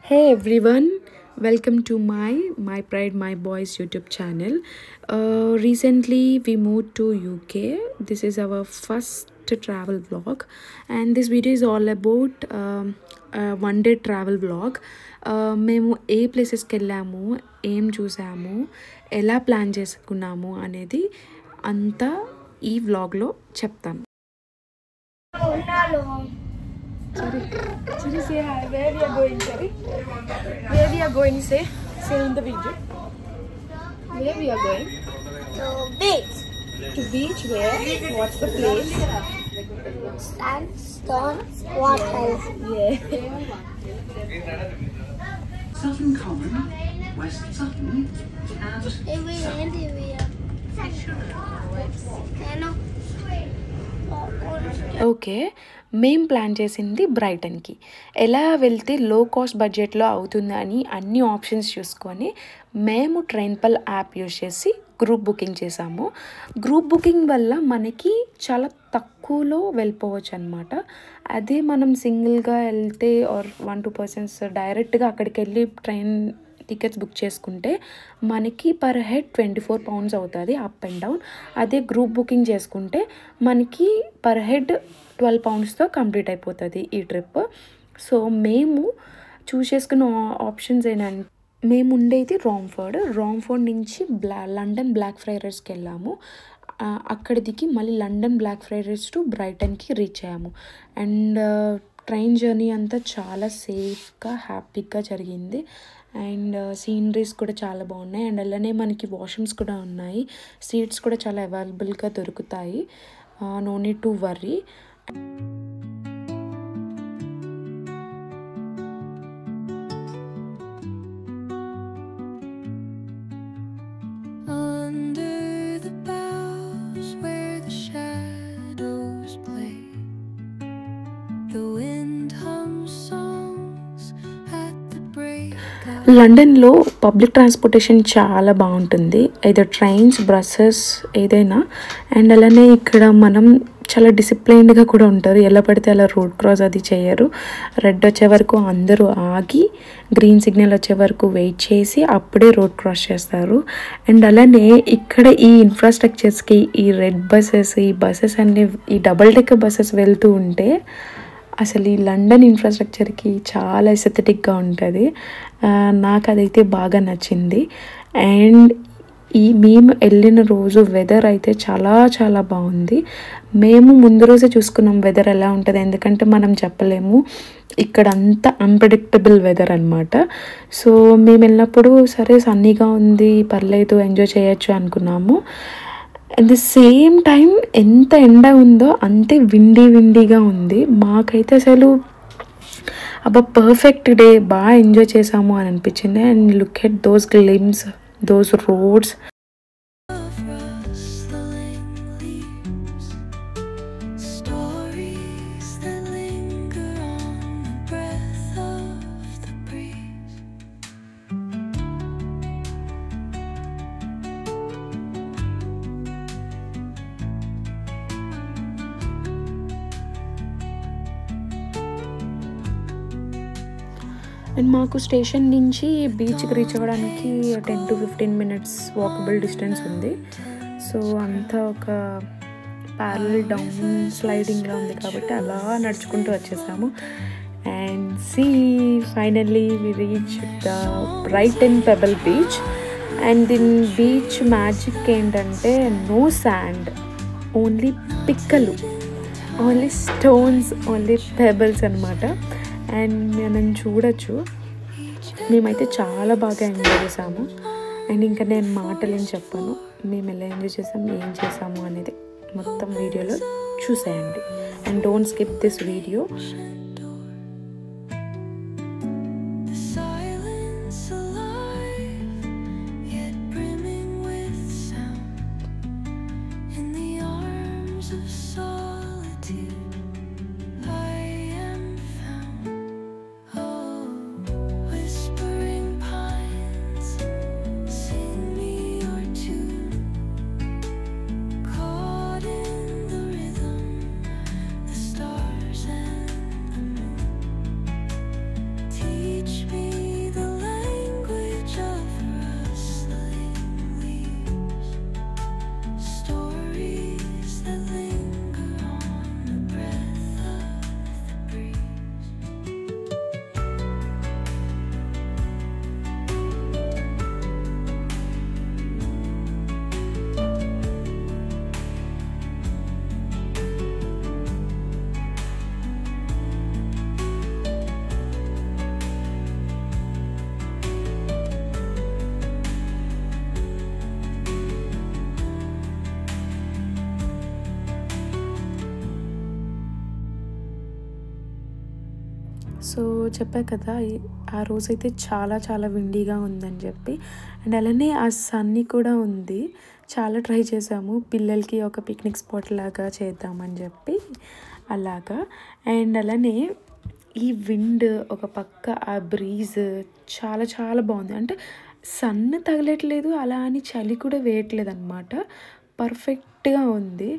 Hey everyone, welcome to my Pride My Boys YouTube channel. Recently we moved to UK. This is our first travel vlog, and this video is all about one day travel vlog. మేము ఏ ప్లేసెస్కి వెళ్ళాము, ఏం చూసాము, ఎలా plan చేసుకున్నాము అనేది అంతా ఈ వ్లాగ్లో చెప్తాను. Chiri, say hi. Where we are going, Chiri? Where we are going, say in the video. Where we are going? To beach. To beach where? What's the place? Sandstone water. Yeah. Sutton Common, West Sutton, and okay, మేము plan చేసింది బ్రైటన్కి. ఎలా వెళ్తే లో cost బడ్జెట్లో అవుతుందని అన్ని options చూసుకొని మేము ట్రైన్పల్ యాప్ యూజ్ చేసి గ్రూప్ బుకింగ్ చేసాము. గ్రూప్ బుకింగ్ వల్ల మనకి చాలా తక్కువలో వెళ్ళిపోవచ్చు అనమాట. అదే మనం సింగిల్గా వెళ్తే ఆర్ 1-2 పర్సన్స్ డైరెక్ట్గా అక్కడికి వెళ్ళి ట్రైన్ టికెట్స్ బుక్ చేసుకుంటే మనకి పర్ హెడ్ 24 pounds అవుతుంది అప్ అండ్ డౌన్. అదే గ్రూప్ బుకింగ్ చేసుకుంటే మనకి పర్ హెడ్ 12 poundsతో కంప్లీట్ అయిపోతుంది ఈ ట్రిప్. సో మేము చూస్ చేసుకున్న ఆప్షన్స్ ఏంటంటే, మేము ఉండేది రాంఫోర్డ్ నుంచి లండన్ బ్లాక్ ఫ్రైడేస్కి వెళ్ళాము. అక్కడ దిగి మళ్ళీ లండన్ బ్లాక్ ఫ్రైడేస్ టు బ్రైటన్కి రీచ్ అయ్యాము. అండ్ ట్రైన్ జర్నీ అంతా చాలా సేఫ్గా హ్యాపీగా జరిగింది. అండ్ సీనరీస్ కూడా చాలా బాగున్నాయి. అండ్ అలానే మనకి వాష్రూమ్స్ కూడా ఉన్నాయి. సీట్స్ కూడా చాలా అవైలబుల్గా దొరుకుతాయి. No need to worry. లండన్లో పబ్లిక్ ట్రాన్స్పోర్టేషన్ చాలా బాగుంటుంది, అయితే ట్రైన్స్, బస్సెస్ ఏదైనా. అండ్ అలానే ఇక్కడ మనం చాలా డిసిప్లైన్డ్గా కూడా ఉంటారు. ఎలా పడితే అలా రోడ్ క్రాస్ అది చేయరు. రెడ్ వచ్చే వరకు అందరూ ఆగి గ్రీన్ సిగ్నల్ వచ్చే వరకు వెయిట్ చేసి అప్పుడే రోడ్ క్రాస్ చేస్తారు. అండ్ అలానే ఇక్కడ ఈ ఇన్ఫ్రాస్ట్రక్చర్స్కి ఈ రెడ్ బస్సెస్, ఈ బస్సెస్ అన్ని ఈ డబుల్ డెక్కర్ బస్సెస్ వెళ్తూ ఉంటే అసలు ఈ లండన్ ఇన్ఫ్రాస్ట్రక్చర్కి చాలా ఎస్థెటిక్గా ఉంటుంది. నాకు అదైతే బాగా నచ్చింది. అండ్ మేము వెళ్ళిన రోజు వెదర్ అయితే చాలా చాలా బాగుంది. మేము ముందు రోజే చూసుకున్నాం వెదర్ ఎలా ఉంటుంది, ఎందుకంటే మనం చెప్పలేము, ఇక్కడ అంతా అన్ప్రెడిక్టబుల్ వెదర్ అనమాట. సో మేము వెళ్ళినప్పుడు సరే సన్నీగా ఉంది, పర్లేదు, ఎంజాయ్ చేయొచ్చు అనుకున్నాము. అట్ ద సేమ్ టైం ఎంత ఎండ ఉందో అంతే విండీగా ఉంది. మాకైతే అసలు అబ్బా పర్ఫెక్ట్ డే, బాగా ఎంజాయ్ చేసాము అని అనిపించింది. And look at those glimpse, those roads. And మాకు స్టేషన్ నుంచి బీచ్కి రీచ్ అవ్వడానికి 10 to 15 minutes వాకబుల్ డిస్టెన్స్ ఉంది. సో అంతా ఒక ప్యారలల్ డౌన్ స్లైడింగ్లో ఉంది కాబట్టి అలా నడుచుకుంటూ వచ్చేసాము. And finally we reach the Brighton pebble beach. And దీని బీచ్ మ్యాజిక్ ఏంటంటే నో శాండ్, ఓన్లీ పిక్కలు, ఓన్లీ స్టోన్స్, ఓన్లీ పెబల్స్ అనమాట. అండ్ మనం చూడొచ్చు, మేమైతే చాలా బాగా ఎంజాయ్ చేసాము. అండ్ ఇంకా నేను మాటలేం చెప్పాను, మేము ఎలా ఎంజాయ్ చేసాము, ఏం చేసాము అనేది మొత్తం వీడియోలో చూసేయండి. And don't skip this video. So చెప్పా కదా ఆ రోజైతే చాలా చాలా విండీగా ఉందని చెప్పి. అండ్ అలానే ఆ సన్నీ కూడా ఉంది. చాలా ట్రై చేసాము పిల్లలకి ఒక పిక్నిక్ స్పాట్ లాగా చేద్దామని చెప్పి అలాగా. అండ్ అలానే ఈ విండ్ ఒక పక్క ఆ బ్రీజ్ చాలా చాలా బాగుంది. అంటే సన్ తగలట్లేదు, అలా అని చలి కూడా వేయట్లేదు అనమాట. పర్ఫెక్ట్గా ఉంది.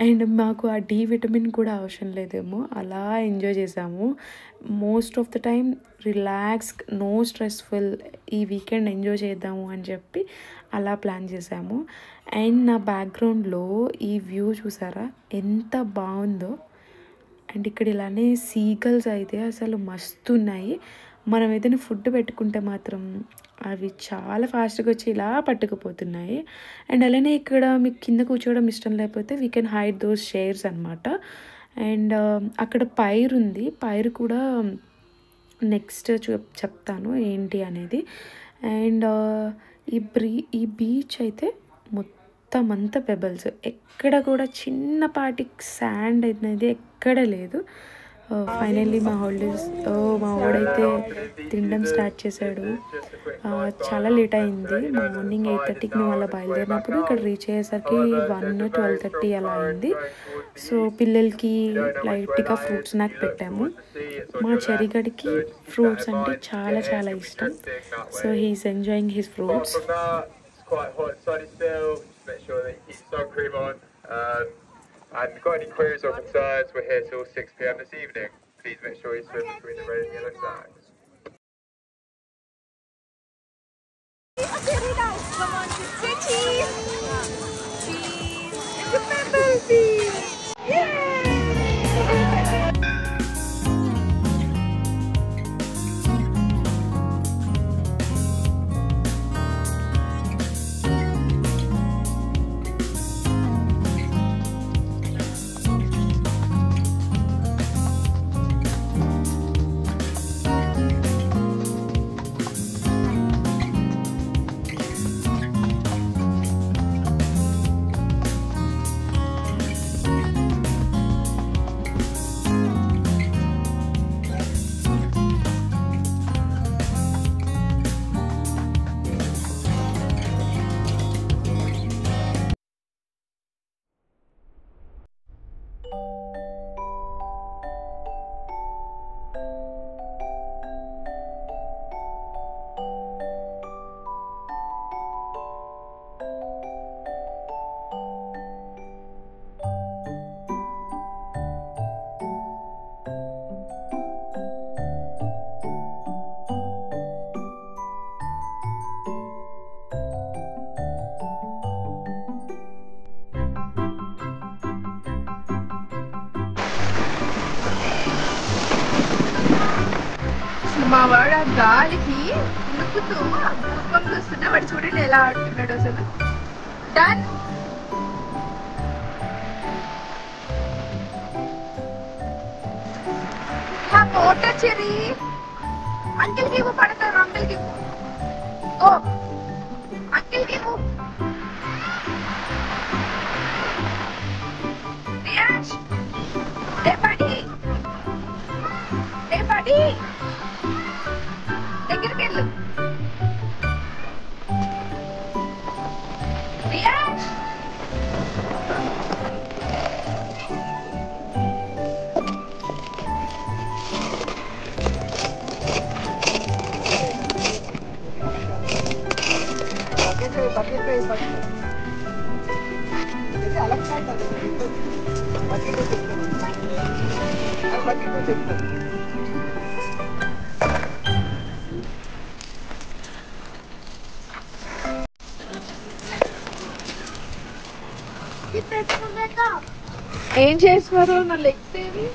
అండ్ మాకు ఆ డి విటమిన్ కూడా అవసరం లేదేమో, అలా ఎంజాయ్ చేసాము. Most of the time relax, no stressful, ఈ వీకెండ్ ఎంజాయ్ చేద్దాము అని చెప్పి అలా ప్లాన్ చేసాము. అండ్ నా బ్యాక్గ్రౌండ్లో ఈ వ్యూ చూసారా ఎంత బాగుందో. అండ్ ఇక్కడ ఇలానే సీగల్స్ అయితే అసలు మస్తు ఉన్నాయి. మనం ఏదైనా ఫుడ్ పెట్టుకుంటే మాత్రం అవి చాలా ఫాస్ట్గా వచ్చి ఇలా పట్టుకుపోతున్నాయి. అండ్ అలానే ఇక్కడ మీకు కింద కూర్చోవడం ఇష్టం లేకపోతే we can hide those chairs అనమాట. అండ్ అక్కడ పైరు ఉంది, పైరు కూడా నెక్స్ట్ చెప్తాను ఏంటి అనేది. అండ్ ఈ బీచ్ అయితే మొత్తం అంతా పెబల్స్, ఎక్కడ కూడా చిన్నపాటి శాండ్ అనేది ఎక్కడ లేదు. ఫైనల్లీ మా హాలిడేస్, మా వాడైతే తినడం స్టార్ట్ చేశాడు. చాలా లేట్ అయింది. మార్నింగ్ 8:30కి మేము అలా బయలుదేరినప్పుడు ఇక్కడ రీచ్ అయ్యేసరికి 12:30 అలా అయింది. సో పిల్లలకి లైట్గా ఫ్రూట్ స్నాక్ పెట్టాము. మా చెరిగడికి ఫ్రూట్స్ అంటే చాలా చాలా ఇష్టం. So he's enjoying his fruits. Quite hot, sunny still. Just make sure that you keep sun cream on. And got any queries or concerns? We're here till 6 p.m. this evening. Please make sure you swim between the red and yellow flags. Okay, guys, come on, say cheese. Cheese. Remember me. Yay! మా వాడు ఆ గాలికి ఉడుకుతూ పుష్పం చూస్తున్నా వాడు చూడండి ఎలా ఆడుతున్నాడు అసలు. డన్. వాటర్ చెరీ అంకిల్ కి ఇవ్వు, పడతారు అంకిల్ కి ఇవ్వు. ఓ అంకిల్ కి ఇవ్వు. రియాష్ ఏ పడి దగ్గరికి వెళ్ళు. రియాష్ ఏం చేస్తున్నారు నా లెగ్స్ ఏవి?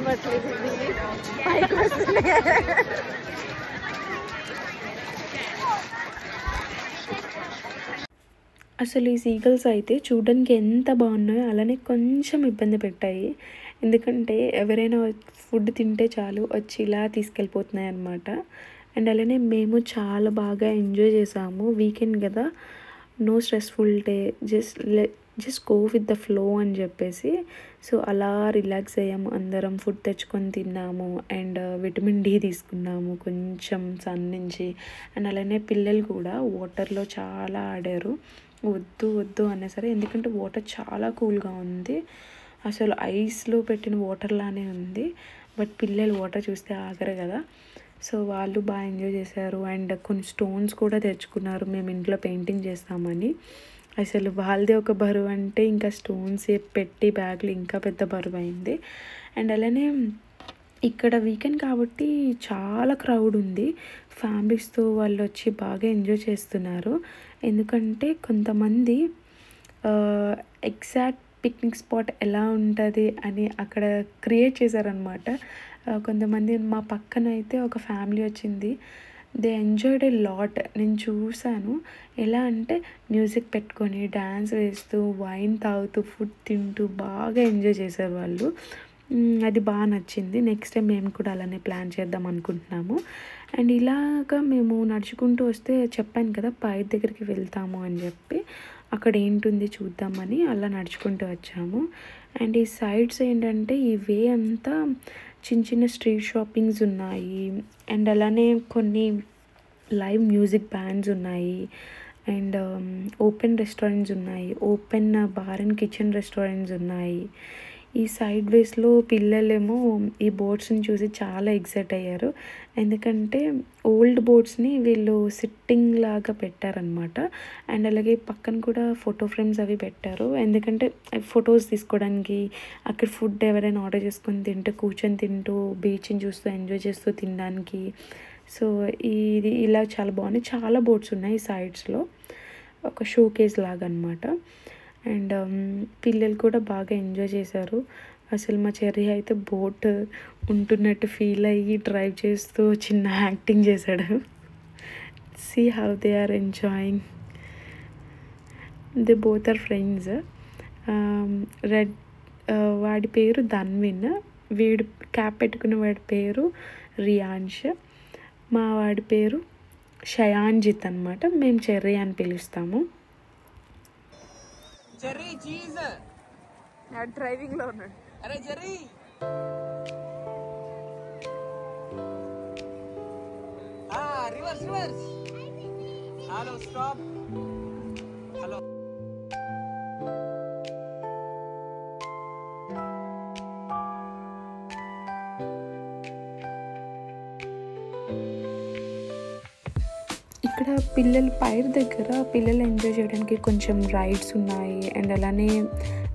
పట్టలేదు పైకి వస్తున్నాయి. అసలు ఈ సీగల్స్ అయితే చూడడానికి ఎంత బాగున్నాయో అలానే కొంచెం ఇబ్బంది పెట్టాయి. ఎందుకంటే ఎవరైనా ఫుడ్ తింటే చాలు వచ్చి ఇలా తీసుకెళ్ళిపోతున్నాయి అన్నమాట. అండ్ అలానే మేము చాలా బాగా ఎంజాయ్ చేసాము. వీకెండ్ కదా, no stressful day, just go with the flow అని చెప్పేసి. సో అలా రిలాక్స్ అయ్యాము అందరం. ఫుడ్ తెచ్చుకొని తిన్నాము అండ్ విటమిన్ డి తీసుకున్నాము కొంచెం సన్ నుంచి. అండ్ అలానే పిల్లలు కూడా వాటర్లో చాలా ఆడారు. వద్దు వద్దు అన్నా సరే, ఎందుకంటే వాటర్ చాలా కూల్గా ఉంది, అసలు ఐస్లో పెట్టిన వాటర్ లానే ఉంది. బట్ పిల్లలు వాటర్ చూస్తే ఆగరు కదా, సో వాళ్ళు బాగా ఎంజాయ్ చేశారు. అండ్ కొన్ని స్టోన్స్ కూడా తెచ్చుకున్నారు మేము ఇంట్లో పెయింటింగ్ చేస్తామని. అసలు వాళ్ళదే ఒక బరువు అంటే ఇంకా స్టోన్స్ పెట్టి బ్యాగ్లు ఇంకా పెద్ద బరువు అయింది. అండ్ అలానే ఇక్కడ వీకెండ్ కాబట్టి చాలా క్రౌడ్ ఉంది. ఫ్యామిలీస్తో వాళ్ళు వచ్చి బాగా ఎంజాయ్ చేస్తున్నారు. ఎందుకంటే కొంతమంది ఎగ్జాక్ట్ పిక్నిక్ స్పాట్ ఎలా ఉంటుంది అని అక్కడ క్రియేట్ చేశారనమాట. కొంతమంది మా పక్కన అయితే ఒక ఫ్యామిలీ వచ్చింది, దే ఎంజాయ్డ్ ఏ లాట్. నేను చూసాను ఎలా అంటే మ్యూజిక్ పెట్టుకొని డ్యాన్స్ వేస్తూ వైన్ తాగుతూ ఫుడ్ తింటూ బాగా ఎంజాయ్ చేశారు వాళ్ళు. అది బాగా నచ్చింది. నెక్స్ట్ టైం మేము కూడా అలానే ప్లాన్ చేద్దాం అనుకుంటున్నాము. అండ్ ఇలాగా మేము నడుచుకుంటూ వస్తే చెప్పాను కదా పై దగ్గరికి వెళ్తాము అని చెప్పి, అక్కడ ఏంటుంది చూద్దామని అలా నడుచుకుంటూ వచ్చాము. అండ్ ఈ సైడ్స్ ఏంటంటే ఈ వే అంతా చిన్న చిన్న స్ట్రీట్ షాపింగ్స్ ఉన్నాయి. అండ్ అలానే కొన్ని లైవ్ మ్యూజిక్ బ్యాండ్స్ ఉన్నాయి. అండ్ ఓపెన్ రెస్టారెంట్స్ ఉన్నాయి, open bar and kitchen restaurants ఉన్నాయి. ఈ సైడ్ వేస్లో పిల్లలేమో ఈ బోట్స్ని చూసి చాలా ఎక్సైట్ అయ్యారు. ఎందుకంటే ఓల్డ్ బోట్స్ని వీళ్ళు సిట్టింగ్ లాగా పెట్టారనమాట. అండ్ అలాగే పక్కన కూడా ఫోటో ఫ్రేమ్స్ అవి పెట్టారు, ఎందుకంటే ఫొటోస్ తీసుకోవడానికి. అక్కడ ఫుడ్ ఎవరైనా ఆర్డర్ చేసుకొని తింటూ కూర్చొని తింటూ బీచ్ని చూస్తూ ఎంజాయ్ చేస్తూ తినడానికి. సో ఇది ఇలా చాలా బాగుంది. చాలా బోట్స్ ఉన్నాయి ఈ సైడ్స్లో, ఒక షో కేస్ లాగా అనమాట. అండ్ పిల్లలు కూడా బాగా ఎంజాయ్ చేశారు. అసలు మా చెర్రీ అయితే బోట్ ఉంటున్నట్టు ఫీల్ అయ్యి డ్రైవ్ చేస్తూ చిన్న యాక్టింగ్ చేశాడు. See how they are enjoying. They both are friends. Red వాడి పేరు ధన్విన్, వీడు క్యాప్ పెట్టుకున్న వాడి పేరు రియాన్ష్, మా వాడి పేరు షయాన్జిత్ అనమాట. మేము చెర్రీ అని పిలుస్తాము. చెర్రీ చీజ్ డ్రైవింగ్ లో ఉన్నాడు. అరే cherry reverse reverse. Hello stop. Hello ఇక్కడ పిల్లలు పైర్ దగ్గర పిల్లలు ఎంజాయ్ చేయడానికి కొంచెం రైడ్స్ ఉన్నాయి. అండ్ అలానే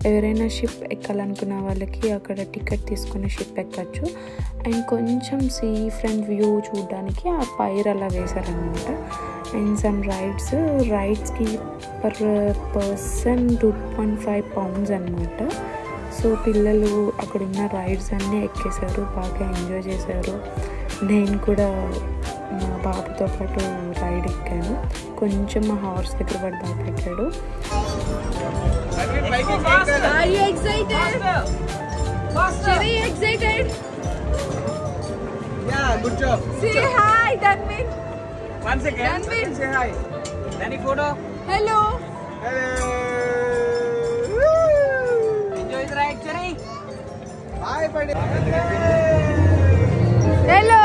ఎవరైనా షిప్ ఎక్కాలనుకున్న వాళ్ళకి అక్కడ టికెట్ తీసుకుని షిప్ ఎక్కచ్చు. అండ్ కొంచెం సీ ఫ్రంట్ వ్యూ చూడడానికి ఆ పైర్ అలా వేశారనమాట. అండ్ సమ్ రైడ్స్కి పర్ పర్సన్ 2.5 pounds అనమాట. సో పిల్లలు అక్కడున్న రైడ్స్ అన్నీ ఎక్కేశారు, బాగా ఎంజాయ్ చేశారు. నేను కూడా మా బాబుతో పాటు రైడ్ ఎక్కాను. కొంచెం మా హార్స్ దగ్గర వాడు బాగా పెట్టాడు. Are you excited? Very excited. Yeah, good job. Say hi, Dhanvin. Once again. Dhanvin. Say hi. Danny photo. Hello. Hello. Enjoy the ride, Cherry. Bye, buddy. Hello.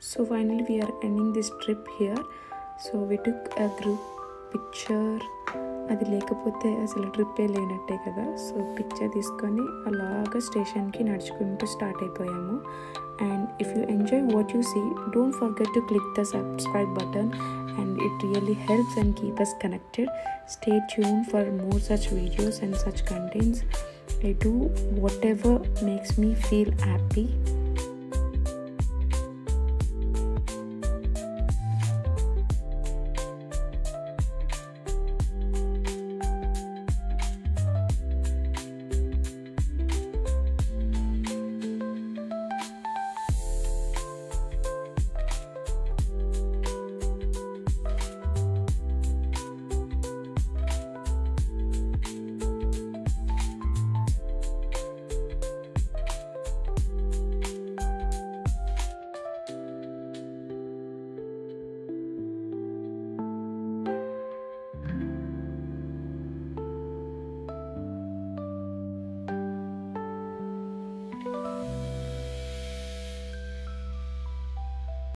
So finally we are ending this trip here. So we took a group picture. అది లేకపోతే అసలు ట్రిప్పే లేనట్టే కదా. So picture తీసుకొని అలాగా స్టేషన్కి నడుచుకుంటూ start అయిపోయాము. And if you enjoy what you see, don't forget to click the subscribe button, and it really helps and keep us connected. Stay tuned for more such videos and such contents. I do whatever makes me feel happy.